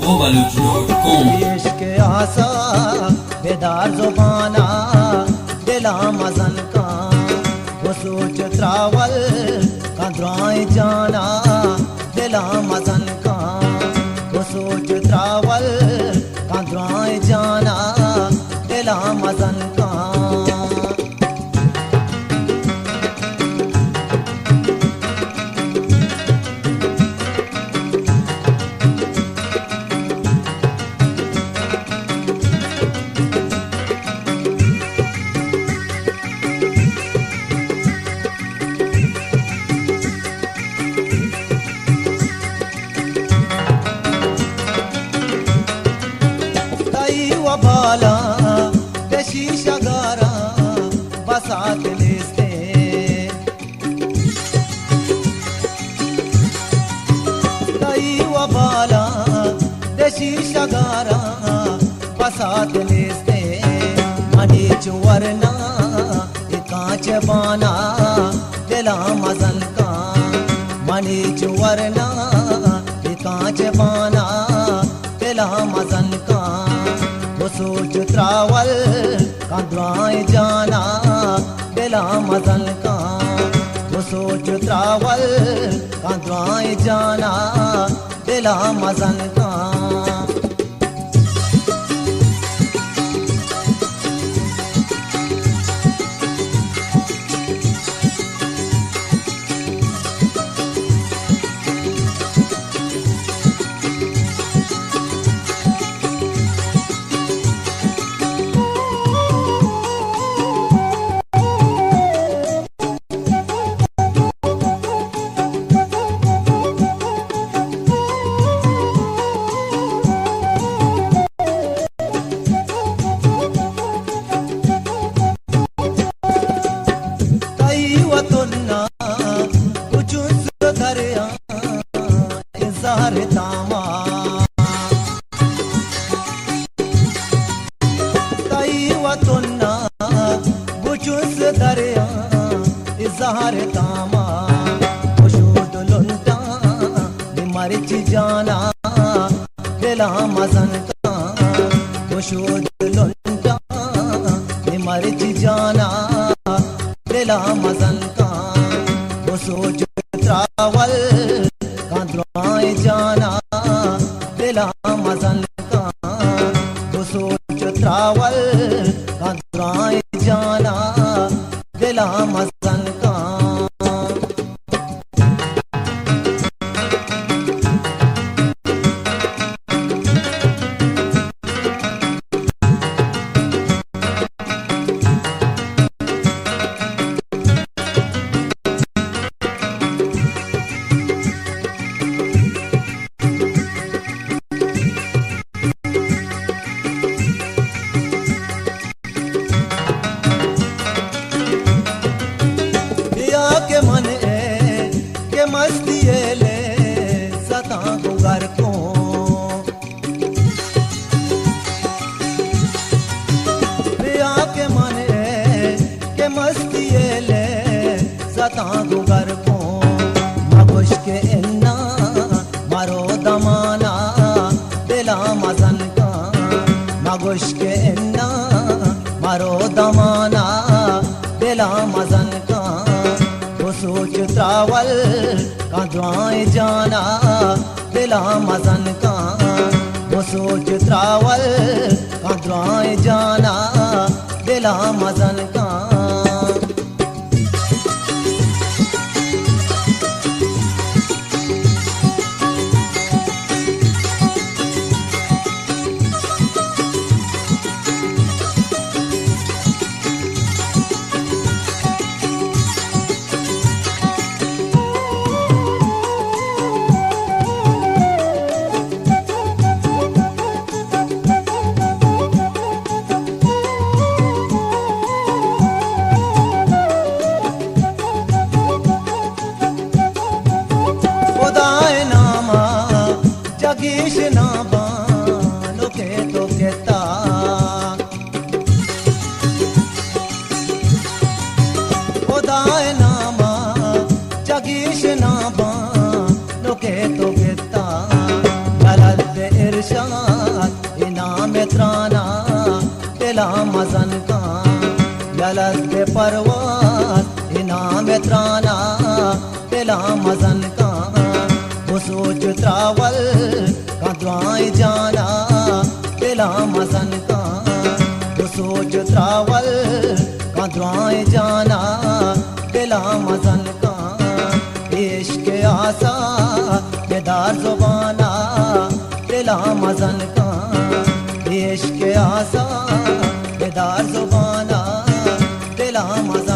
mobaluch.com इश्क आसा बेदार जुबाना दिला मजन का वो सोच त्रावल कंद्राए जाना दिला मजन का वो सोच त्रावल कंद्राए जाना दिला मजन का बाला देशी शगारा बसात लेस्ते तई व बाला देशी शगारा बसात लेस्ते मनी चुवरना कांच बाना दिला मजन का मनी चुवरना कांच बाना दिला मजन का वो सोच त्रावल कंद्राए जाना दिला मजन का वो सोच त्रावल कंद्राए जाना दिला मजन का मरच जाना दिला मजन का खुशूद लुंटा मरच जाना दिला मजन का वो सोच त्रावल कंद्राए जाना दिला मजन का वो सोच त्रावल कंद्राए जाना दिला मजन का मस्ती ले सता गुगर को पिया के मन के मस्ती ले सता गुगर को मगुश के इन्ना मारो दमाना दिला मजन का मगुश के इन्ना मारो दमाना दिला मजन का वो सोच त्रावल कंद्राए जाना दिला मजन का वो सोच त्रावल कंद्राए जाना दिला मजन का दिला मजन का यलस के परवास इनाम त्राना दिला मजन का वो सोच त्रावल का दुआएं जाना दिला मजन का वो सोच त्रावल का दुआएं जाना दिला मजन का इश्क आसा बेदार जुबाना दिला मजन का इश्क आसा बेदार जुबाना दिला मजन